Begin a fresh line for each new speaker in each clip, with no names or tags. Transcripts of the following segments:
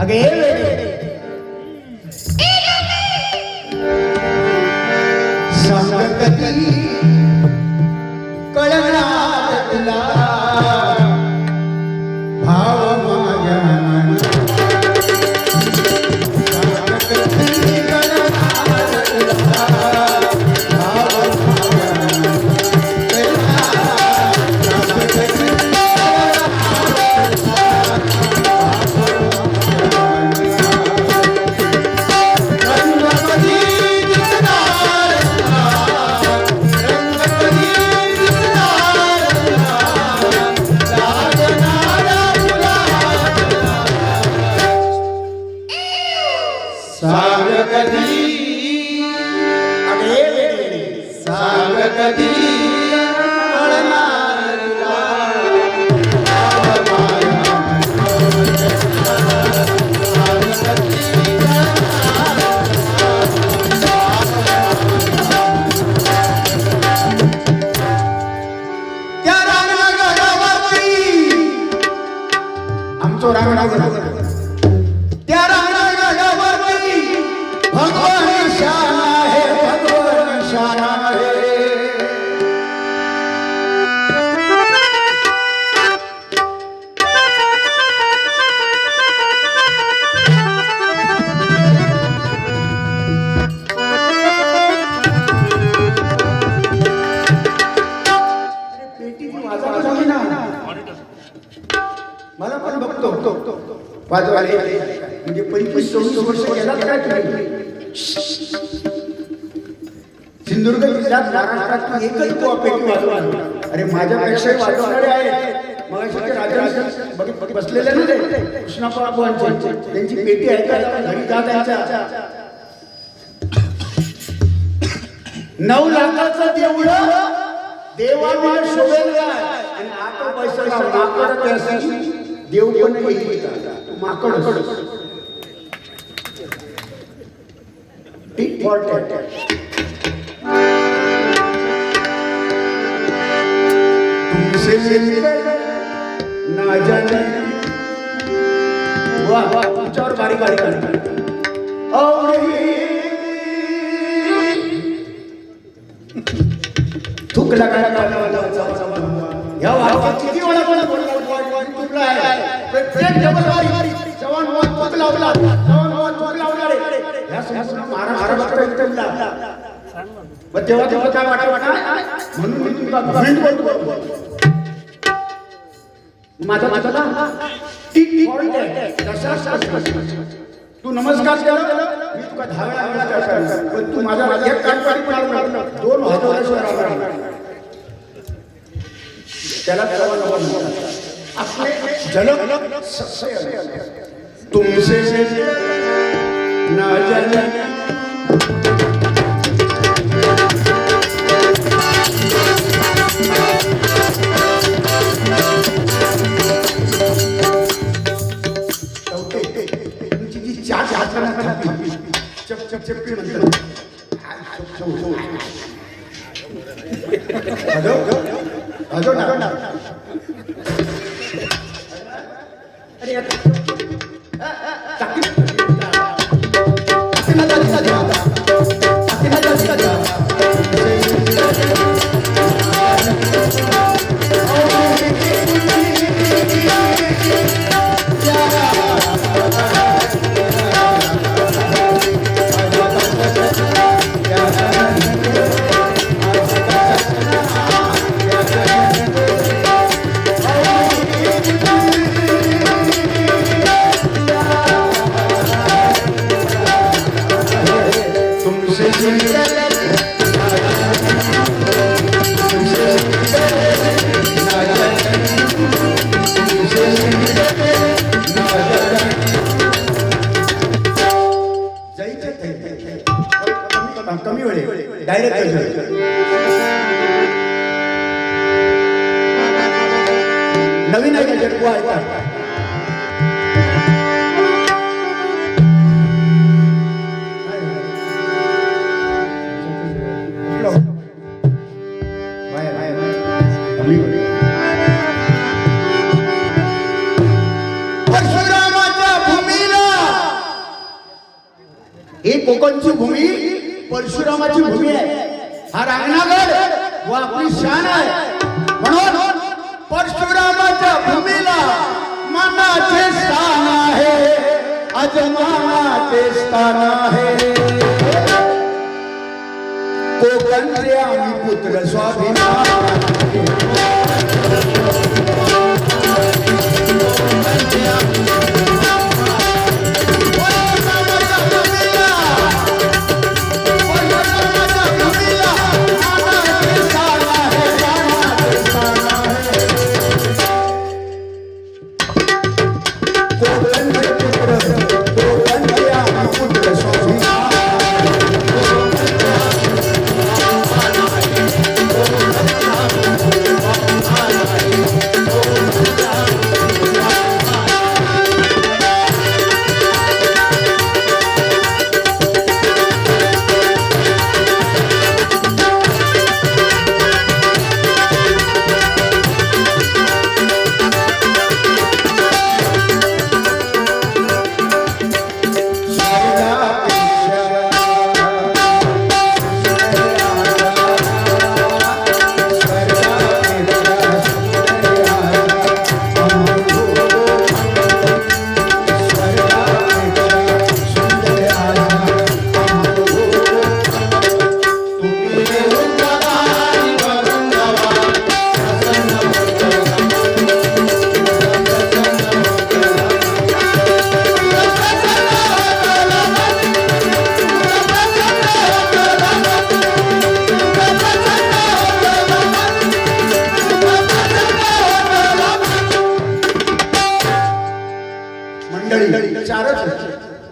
अगे सांग कधी कळणार तुला भाव माझ्या मला पण बघतो वाजवाले म्हणजे 25-26 वर्ष गेला काय तुम्ही सिंधुदुर्ग जिल्ह्यात महाराष्ट्रात एकच पेटी वाजवला. अरे माझ्यापेक्षा वाजवणारे आहेत मग राजा बसलेले ना कृष्णाप्पा बुवांचे त्यांची पेटी आहे का घरी जा त्यांच्या 9 लाखाचं देऊळ देवाला शोभेल आणि आता पैसा माकड त्यासाठी देव पण येईल माकड टिक फॉर टॅट तुमसे ना जाने वाह वाह तुमच्यावर बारीक बारीक और थूक लगाना या वाक्यात किती वेळा तुला आहे प्रत्येक डबलवारी जवान वा थूक लावला जवान वा थूक लावणारे या संपूर्ण महाराष्ट्रात मग तेव्हा तेव्हा काय वाटत म्हणून मी तुला कमेंट करतो माझा ना टिक तू नमस्कार केला मी तुला 10 वेळा करतो पण तू माझा एक कानपाडी पण आला 2 त्याला अपने झलक तुमसे ना जाने तुमची जी चप चप चप कमी वेळ डायरेक्ट नवीन आहे जगू आहे का परशुरामाच्या भूमीला ही कोकणची भूमी परशुरामाची भूमी आहे. हा रांगणागड व आपली शान आहे. म्हणून परशुरामाच्या भूमीला मानाचे स्थान आहे. अजमानाचे स्थान आहे. कोकणचे आम्ही पुत्र स्वाभिमान.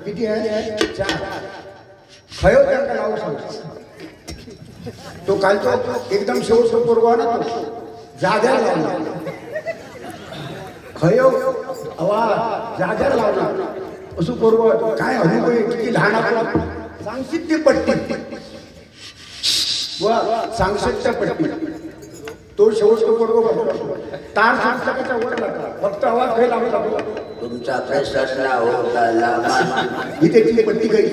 किती आहे? 4. खयो त्यांना नाव सांगतो. तो कालचा एकदम शेवटचा पोरगा ना तो जाग्याला लावला. खयो हवा जाग्याला लावला असं पोरगा काय अनुभव किती लहान आपण सांगशील ती पट्टी वा सांगशीलच्या पट्टी तो शेवटचा पोरगा तार सांगता वर लागला फक्त आवाज काही लावला.
तुमचा प्रश्न होता
इथे ती पट्टी काही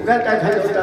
काय खायला होता.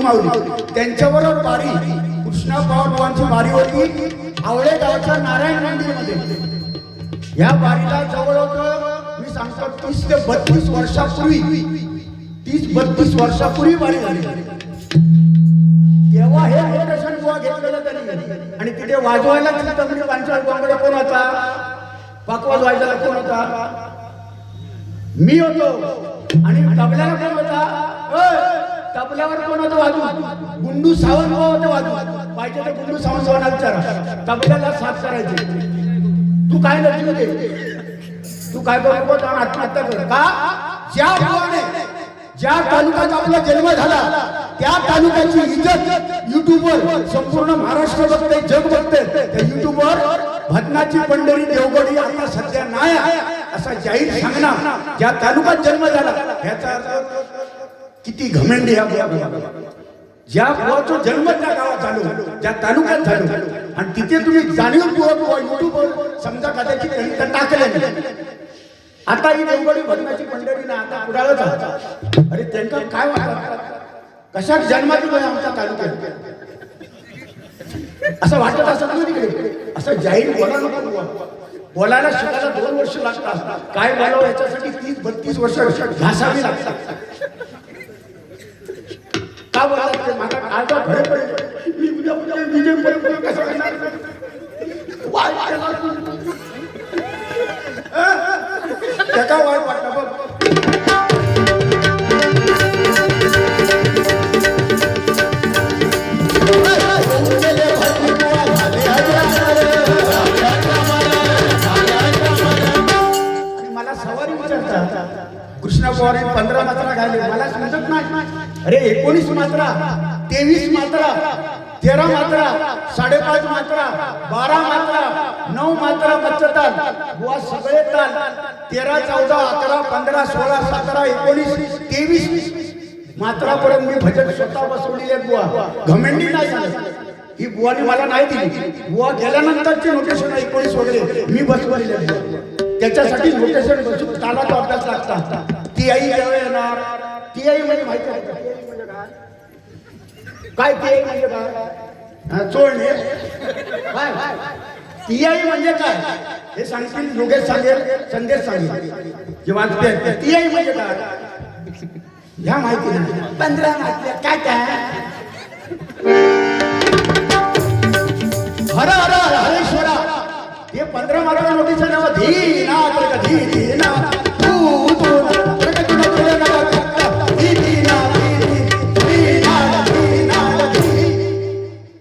माऊली त्यांच्याबरोबर वारी कृष्णा पवारांची वारी होती आवळे गावच्या नारायण मंदिरमध्ये. या वारीला जवळजवळ मी सांगतो 30 ते 32 वर्षापूर्वी 30-32 वर्षापूर्वी वारी झाली. तेव्हा हे मोठेशन गोवा घेतलेलं त्यांनी आणि तिथे वाजवायला तमिळ पांचाळ कोण होता, पाकवाज वाजवायला कोण होता, मी होतो. आणि तबल्याला कोण होता, तबल्यावर कोण होतं वाजू, गुंडू सावंत होते वाजू. पाहिजे तर गुंडू सावंत विचारा, तबल्याला साथ करायची. तू काय नक्की होते, तू काय करू आत्महत्या कर का? ज्या भावाने ज्या तालुक्यात आपला जन्म झाला त्या तालुक्याची इज्जत युट्यूबवर संपूर्ण महाराष्ट्र बघते, जग बघते. त्या युट्यूबवर भजनाची पंढरी देवगडी आता सध्या नाही आहे असा जाहीर सांगणार. ज्या तालुक्यात जन्म झाला ह्याचा अर्थ किती घमेंडी ह्या ज्या बुवाचा जन्म त्या गावात झालो, ज्या तालुक्यात झालो आणि तिथे तुम्ही जाणीवपूर्वक युट्यूबवर समजा कदाचित त्यांनी टाकले. आता ही देवगडी भजनाची पंढरी ना आता पुढाळच आहे. अरे त्यांना काय वाटत, कशा जन्माची वेळ आमच्या तालुक्यात असं वाटत असत ना तिकडे. असं जाहीर बोलायला शिकायला 2 वर्ष लागतात. काय बोलावं याच्यासाठी 30-32 वर्ष घासावी लागतात. का बोलावं ते माझा काळजा घरे पडले, मी उद्या विजय पर्यंत कसं करणार, त्याचा वाईट वाटतं बघ. मला सवारी विचारतात कृष्णा पवार 15 मात्रा घाले, मला समजत नाही. अरे 19 मात्रा, 23 मात्रा, 13 मात्रा, 5.5 मात्रा, 12 मात्रा, 9 मात्रा बच्चताल बुवा सगळे ताल 13, 14, 11, 15, 16, 17, 19, 23 मात्रा पर्यंत मी भजन स्वतः बसवलेले बुवा. घमेंडी नाही सांगत, ही बुवाने मला नाही दिली. बुवा गेल्यानंतरची नोटेशन 19 वगैरे मी बसवलेले. त्याच्यासाठी नोटेशन बसून तालाचा अभ्यास लागतात. ती आई जेव्हा येणार, ती आई म्हणजे माहिती आहे काय, ती आई म्हणजे काय, चोळणे ती आई म्हणजे काय हे सांगतील. योगेश सांगेल, संदेश सांगेल, जेव्हा ती आई म्हणजे काय ह्या माहिती नाही. 15 मात्रा काय काय, हर हर हर हरेश्वरा हे 15 मात्रा नोटीस नाव धीनाथ कधी धीनाथ तू तू प्रगती नसले ना धीनाथ धीनाथ धीनाथ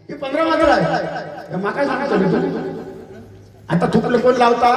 हे 15 मात्रा आहे. माका सांगतो मी आता थुकलं कोण लावता.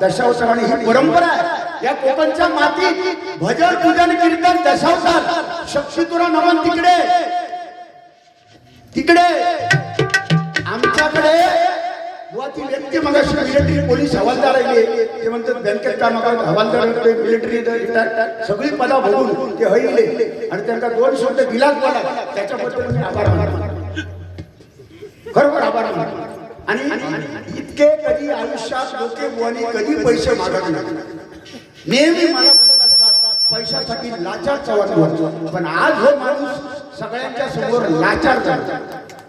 दशावताराने ही परंपरा आहे. या कोकणच्या मातीत भजन पूजन कीर्तन दशावतार शक्तीतुरा नमन तिकडे तिकडे आमच्याकडे बुवा ती व्यक्ती मगाशी मिलिटरी पोलीस हवालदार आहे ते म्हणतात बँकेत काम हवालदार मिलिटरी सगळी पदा बघून ते हईले आणि त्यांना 2 शब्द दिलाच बोला त्याच्याबद्दल मी आभार मानतो, खरोखर आभार मानतो. आणि इतके कधी आयुष्यात लोके बुवानी कधी पैसे मागत नाही. नेहमी मला बोलत असतात पैशासाठी लाचारचा वाटतो. पण आज हो माणूस सगळ्यांच्या समोर लाचार झाला.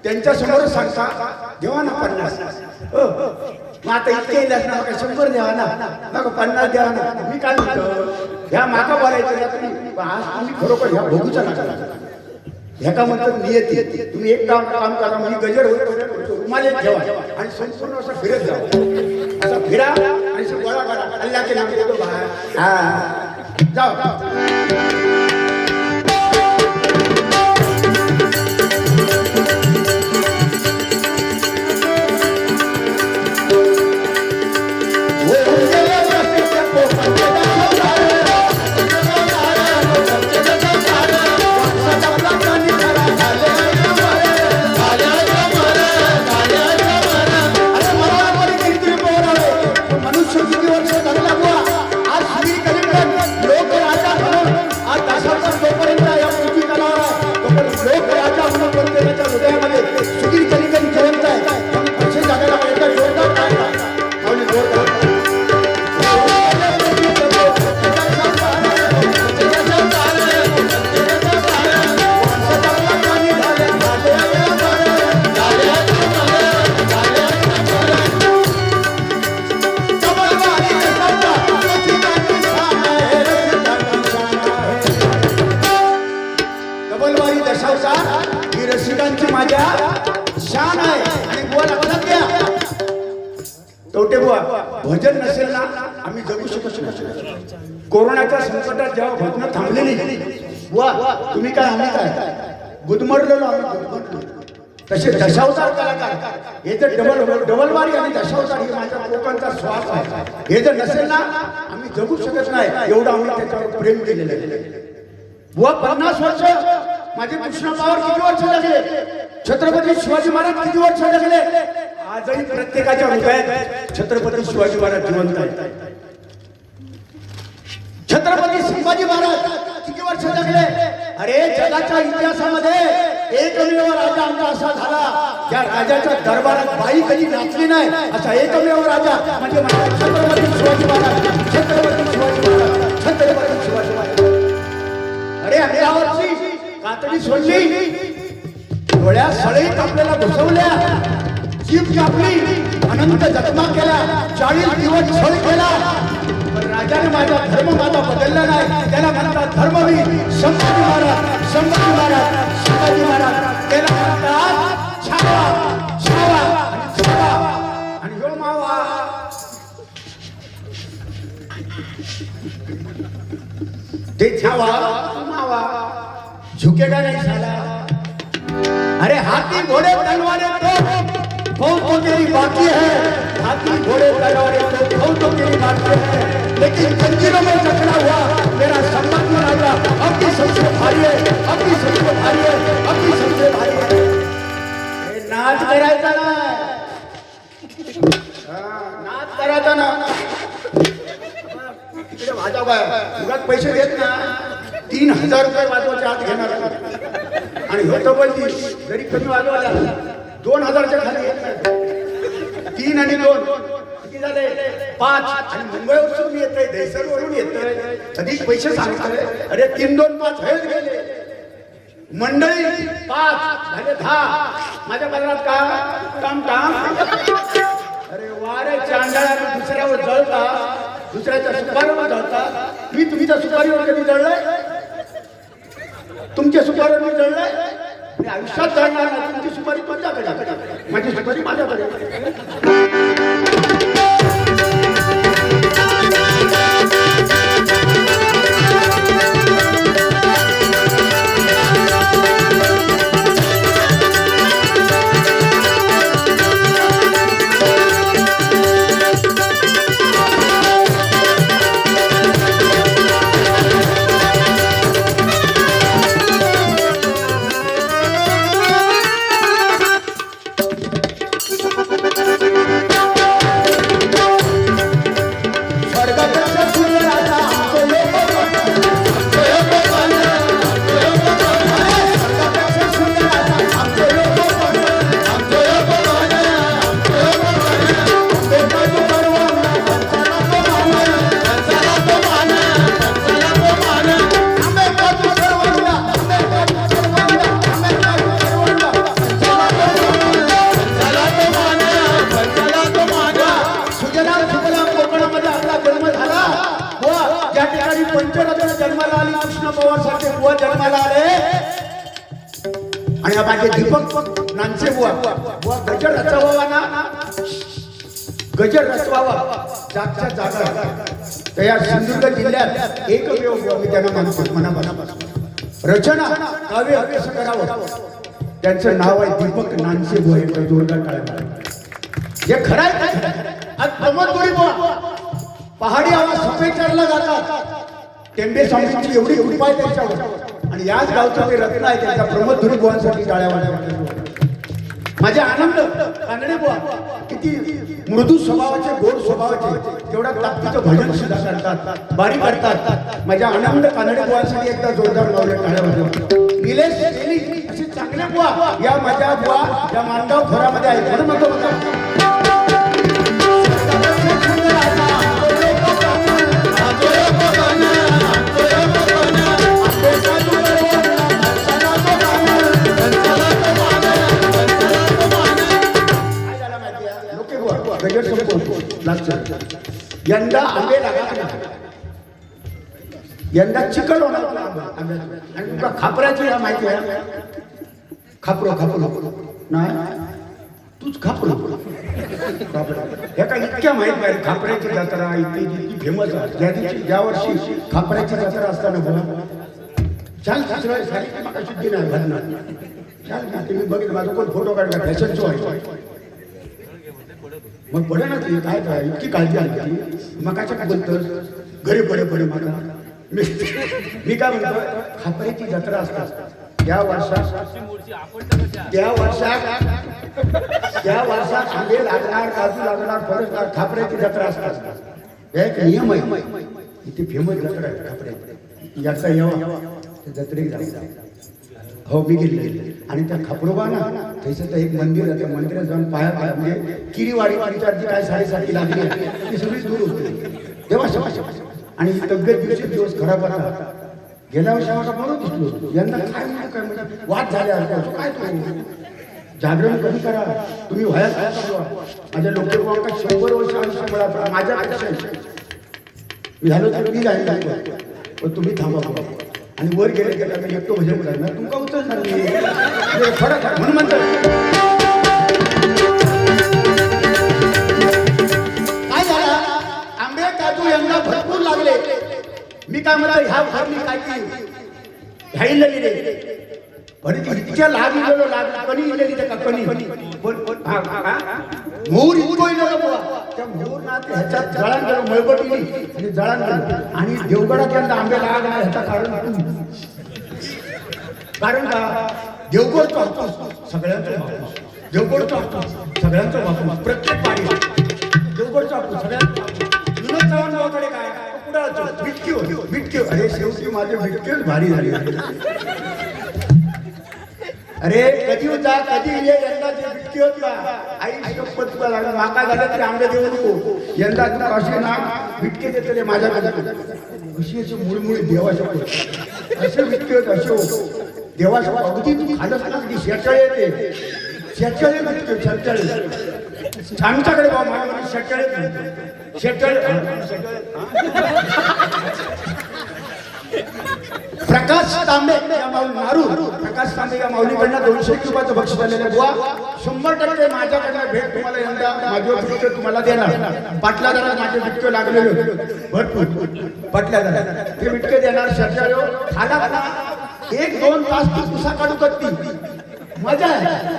त्यांच्या समोर सांगता देवा ना 50, मग आता इतके इलाज ना मग 100 द्यावा ना, मग 50 द्यावा ना. मी काय म्हणतो ह्या माका बोलायचं आज तुम्ही खरोखर ह्या भोगूचा नका. ह्याका म्हणतात नियती. तुम्ही एक काम करा, म्हणजे गजर होईल मला ठेवा आणि संपूर्ण असं फिरत जा, असा फिरा आणि गोळा करा. अल्लाह के नाम देतो बाहेर जाओ. Oh, बुवा भजन नसेल ना आम्ही जगू शकत नाही. कोरोनाच्या संकटात जेव्हा भजनं थांबलेली बुवा तुम्ही काय आम्ही काय गुदमरलेलो आम्ही गुदमरलो. तसे दशावतार कलाकार हे जर डबल वारी आणि दशावतार हे माझ्या लोकांचा श्वास आहे. हे जर नसेल ना आम्ही जगू शकत नाही. एवढं आम्ही त्याच्यावर प्रेम केलेलं आहे. बुवा 50 वर्ष माझे कृष्ण पवार किती वर्ष लागले, छत्रपती शिवाजी महाराज किती वर्ष लागले. आजही प्रत्येकाच्या हृदयात छत्रपती शिवाजी महाराज जिवंत आहेत. छत्रपती संभाजी महाराज किती वर्ष जगले. अरे जगाच्या इतिहासामध्ये एकमेव राजा आमचा असा झाला ज्या राजाच्या दरबारात बाई कधी नाचली नाही असा एकमेव राजा म्हणजे छत्रपती शिवाजी महाराज. छत्रपती शिवाजी महाराज, छत्रपती शिवाजी महाराज. अरे या वर्षी कातडी सोडली, डोळ्या सळईत आपल्याला घुसवल्या, जीभ कापली, अनंत जखमा केल्या, 40 दिवस छळ केला. पण राजाने माझा धर्म माझा बदलला नाही. त्याला म्हणतात धर्मवीर संभाजी महाराज, संभाजी महाराज, शिवाजी महाराज. त्याला म्हणतात छावा, छावा आणि छावा आणि ह्यो मावा. ते छावा मावा झुकेगा नहीं साला. अरे हाथी घोड़े तलवारें तो बहुत तो तेरी बाकी है. हाथी घोड़े तलवारें तो बहुत तो तेरी बाकी है. लेकिन जंजीरों में जकड़ा हुआ मेरा संबंध राजा अब भी सबसे भारी है, अब भी सबसे भारी है, अब भी सबसे भारी है. नाच करायचा ना, नाच करायचा ना. तिकडे वाजव काय उगाच पैसे देत ना. 3000 रुपये वाजवायचे आत घेणार आणि होतं बोलती जरी कमी वाजवायला 2000च्या खाली येत नाही. 3 आणि 2 किती झाले 5. आणि मुंबईवरून येतंय, दहिसरवरून येतंय, अधिक पैसे सांगतोय. अरे 3 2 5 हेच गेले. मंडळी 5 झाले 10. माझ्या बाजारात का काम काम. अरे वारे चांडाळा दुसऱ्यावर जळता, दुसऱ्याच्या सुपारीवर जळता. मी तुमच्या सुपारीवर कधी जळलाय? तुमच्या सुपारीवर मी जळलाय? मी आयुष्यात जळणार नाही. तुमची सुपारी तुमच्याकडे, माझी सुपारी माझ्याकडे. जन्माला आली कृष्ण पवार सारखे बुवा जन्माला आले. आणि माझे दीपक नानसे बुवा बुवा गजर रचवावा ना, गजर रचवावा जागच्या जागा. तर या सिंधुदुर्ग जिल्ह्यात एकमेव बुवा मी त्यांना मानतो मनापासून. रचना काव्य कसं करावं त्यांचं नाव आहे दीपक नानसे बुवा. एक जोरदार टाळ्या. हे खरं आहे. आज प्रमोदपुरी बुवा पहाडी आवाज सफेदरला जातात. टेंबे स्वामींची एवढी कृपा आहे त्यांच्यावर. आणि याच गावचा ते रत्न आहे त्यांच्या प्रमोद धुरी बुवांसाठी टाळ्या वाजवा. माझे आनंद कानडे बुवा किती मृदू स्वभावाचे, गोड स्वभावाचे, तेवढा ताकदीचं भजन सुद्धा करतात, बारी करतात. माझ्या आनंद कानडे बुवांसाठी एकदा जोरदार लावले टाळ्या वाजवा. निलेश सेनी असे चांगले बुवा या माझ्या बुवा या मानगाव खोऱ्यामध्ये आहेत. म्हणून म्हणतो यंदा आंबे लागला, यंदा चिकल होणार. आणि तुला खापराची माहिती आहे? खापरो खापरो नाही तूच खापरो. हे काय इतक्या माहित नाही खापऱ्याची जत्रा इतकी इतकी फेमस आहे ज्या दिवशी ज्या वर्षी खापऱ्याची जत्रा असताना बोला छान सासरा सारी माका शुद्धी नाही भरणार छान ना तुम्ही बघितलं माझा कोण फोटो काढला फॅशन शो आहे मग पडे ना ते काय काय इतकी काळजी आली मग काय बोलतोस घरी पडे माका मी काय म्हणतो खापऱ्याची जत्रा असतात त्या वर्षात आंबे लागणार काजू लागणार फळ खापऱ्याची जत्रा असतात एक नियम आहे इथे फेमस जत्रा आहे खापऱ्याची याचा यावा जत्रेक जायचा हो मी गेली आणि त्या खापरोबा ना त्याचं एक मंदिर आहे त्या मंदिरात जाऊन पाया म्हणजे किरीवाडी वाडीची काय 7:30 लागली ती सगळी दूर होती तेव्हा आणि तब्येत दिवस खराब होता गेल्या वर्षी मला बरोबर दिसलो यंदा काय म्हणजे वाद झाले काय तो जागरण कधी करा तुम्ही व्हायला माझ्या लोकांना 100 वर्ष आयुष्य मिळाला माझ्यापेक्षा मी झालो तर मी जाईल पण तुम्ही थांबा आणि वर गेले मी एकटो भजन करणार तुमका उचलणार मी फरक म्हणून म्हणतो काय झाला आंबे काजू यंदा भरपूर लागले मी काय म्हणतो ह्या भर मी काय केली घ्यायला रे तिच्या लाग इलेलो लाग कणी इलेली त्या कणी मोर इतको इलेलो बुवा त्या मोर ना ह्याच्यात जळण गेलो मळबटीनी आणि जळण गेलो आणि देवगडात यंदा आंबे लाग नाही ह्याचं कारण का देवगडचा हापूस सगळ्यांचा हापूस देवगडचा हापूस सगळ्यांचा हापूस प्रत्येक पाणी देवगडचा हापूस सगळ्यांचा विनोद चव्हाण काय बिटक्यो अरे शेवटी माझे बिटक्योच भारी झाली अरे कधी होता कधी ये यंदा ते बिटक्यो आई शपथ तुला लागला माका झालं तरी आंबे देऊ नको यंदा तुला असे ना बिटके देतले माझ्या अशी अशी मुळमुळी देवा शपथ असे बिटके असे देवा शपथ अगदी तू खालच ना की शेचाळे येते शेचाळे बिटके शेचाळे आमच्याकडे बाबा माझ्या शेचाळे प्रकाश तांबे प्रकाश तांबे या माऊलीकडनं 201 रुपयाचं बक्षीस आलेलं आहे बुवा 100% माझ्याकडनं भेट तुम्हाला यंदा माझे बिटके तुम्हाला देणार पाटला जरा माझे बिटके लागलेले भरपूर पाटल्या जरा ते बिटके देणार शेचाळे खाला ना 1-2 तास ती पुसा काढू करती मजा आहे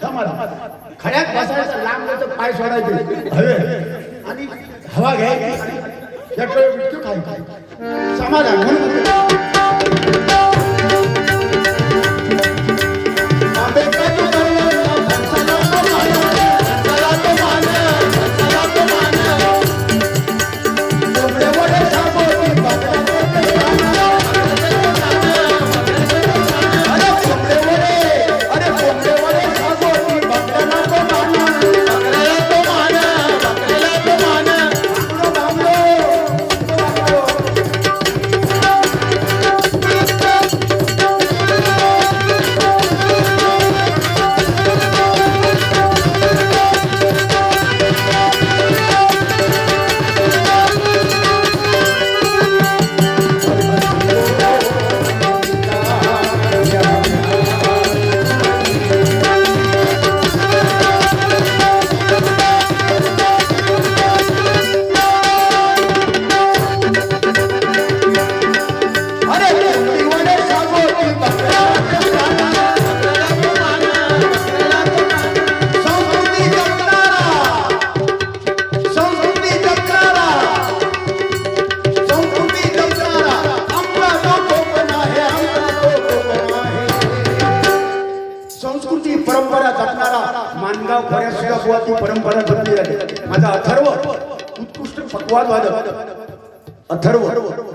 तुम्हाला खड्यात बसायचं लांब जायचं पाय सोडायचे हवे आणि हवा घ्यायची शेचाळे बिटके खायचे समाधान म्हणून परंपरा जपली जाते माझा अथर्व उत्कृष्ट पक्वाद वादक अथर्व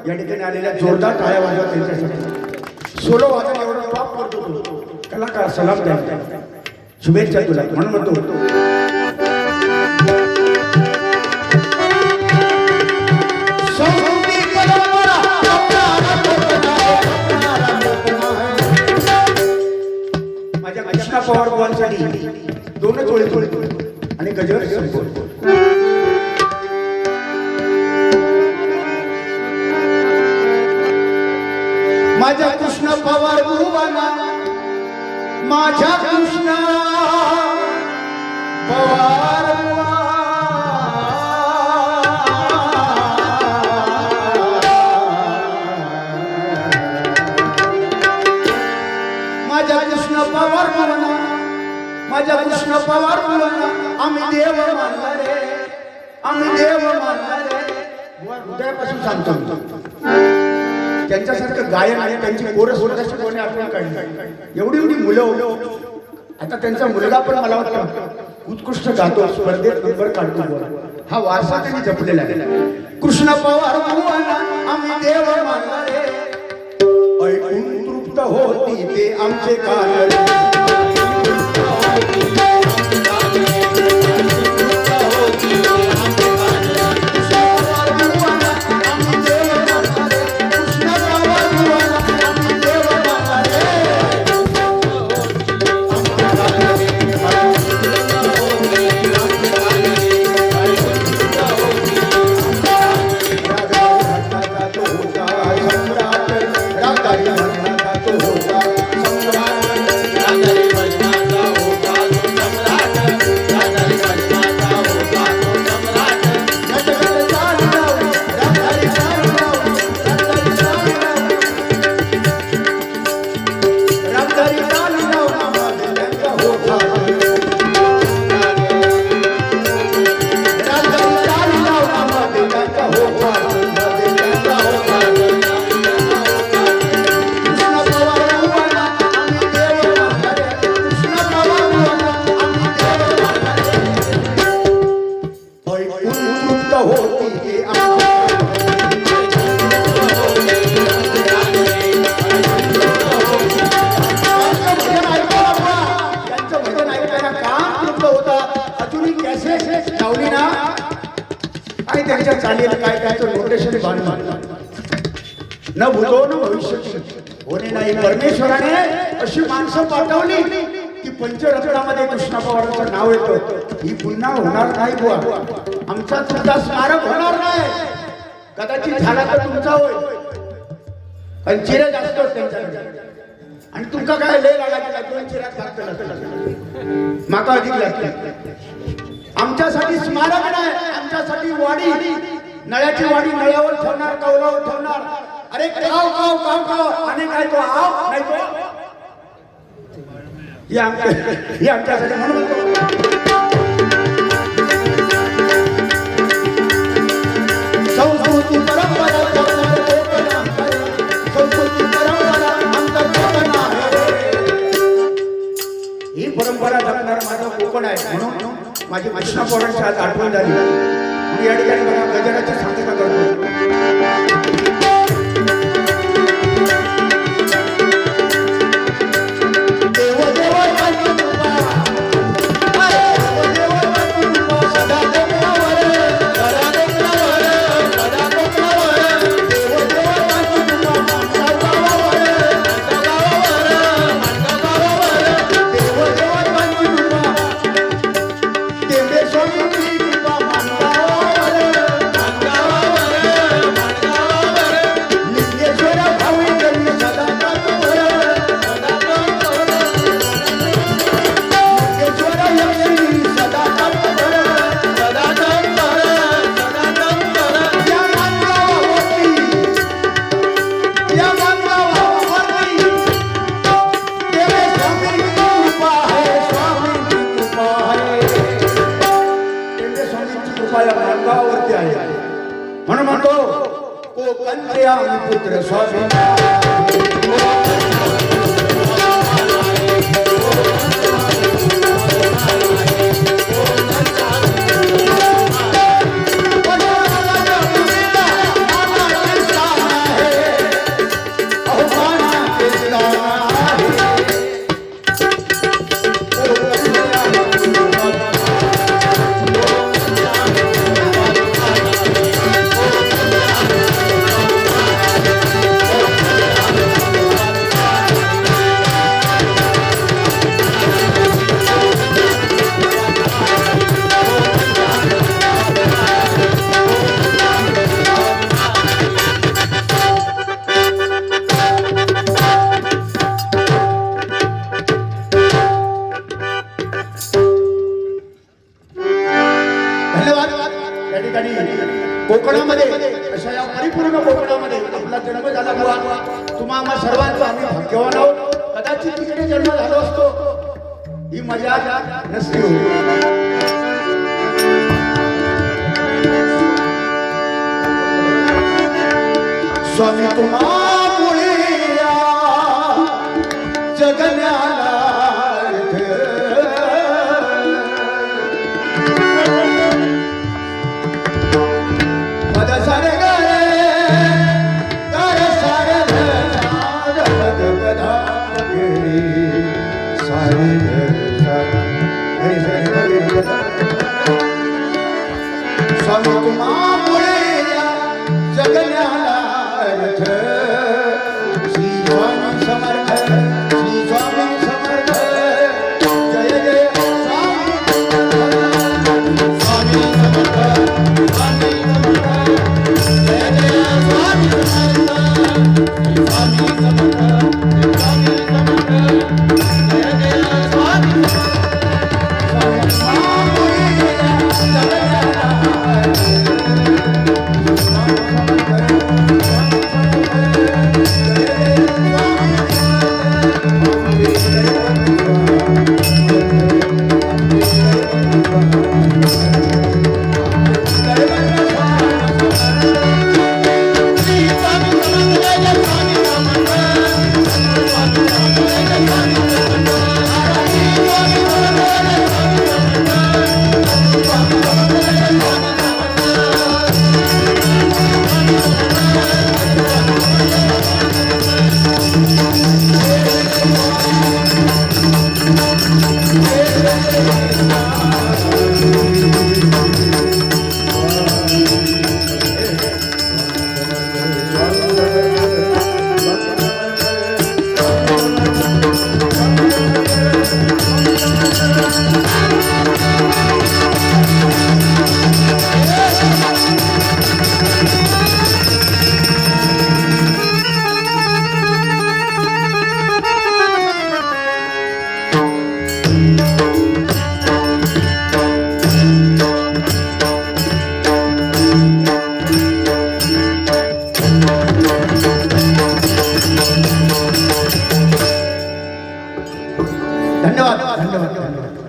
या ठिकाणी आलेल्या जोरदार टाळ्या वाजवा त्यांच्यासाठी सोलो वादन एवढं टॉप करतो कलाकार सलाम द्या शुभेच्छा तुला म्हणून म्हणतो माझ्या कृष्णा पवार बुवांसाठी 2 थोडे आणि गजर माझ्या कृष्ण पवार बुवाना माझ्या कृष्णा पवार माझ्या कृष्ण पवार म्हणा, माझ्या कृष्ण पवार म्हणा, आम्ही देव मानला रे, आम्ही देव मानला रे. हृदयापासून सांगतो, त्यांच्यासारखं गायन आणि त्यांची कोरस होण्याची कोणी आठवण काढली. एवढी एवढी मुलं, आता त्यांचा मुलगा पण मला वाटतं उत्कृष्ट गातो, स्पर्धेत नंबर काढतो. हा वारसा त्यांनी जपलेला आहे. कृष्ण पवार म्हणा, आम्ही देव मानला रे, ऐकून तृप्त होती ते आमचे कान रे. न भूतो न भविष्य होणे नाही. परमेश्वराने अशी माणसं पाठवली की पंचरत्नामध्ये कृष्णा पवारांचं नाव येतं. ही पुन्हा होणार नाही बुवा, आमचा तुमचा स्मारक होणार नाही. कदाचित झाला तर तुमचा होय, पण चिरे जास्त त्यांच्याकडे. आणि तुमका काय लय लागायला 2 चिऱ्यात लागतं, माका अधिक लागतं. आमच्यासाठी स्मारक नाही, आमच्यासाठी वाडी, नळ्याची वाडी नळ्यावर ठेवणार, कौलावर ठेवणार. अरे काव काव काव काव आणि काय तो आव नाही तो ही आमच्यासाठी म्हणून संस्कृती परंपरा, संस्कृती परंपरा ही परंपरा जपणार माझं कोकण आहे. म्हणून माझी कृष्णा पवारांची आज आठवण झाली. या ठिकाणी मला गजराची सांगता करतो. म्हणून म्हणतो कोकणचे आम्ही पुत्र स्वामी. तुम्हा आम्हा सर्वांचा आम्ही भाग्यवान आहोत. कदाचित तिकडे जन्म झालो असतो ही मजा नसली होती. स्वामी तुम्हामुळे या जगण्याला पद सारे गारे गार सारे सार पद पदा गेली सारी हरी हरी स्वामी तुम्हामुळे या जगण्याला श्री स्वामी समर्थ श्री स्वामी समर्थ जय जय स्वामी स्वामी समर्थ स्वामी समर्थ जय जय स्वामी समर्थ स्वामी समर्थ स्वामी समर्थ जय जय स्वामी समर्थ धन्यवाद धन्यवाद धन्यवाद.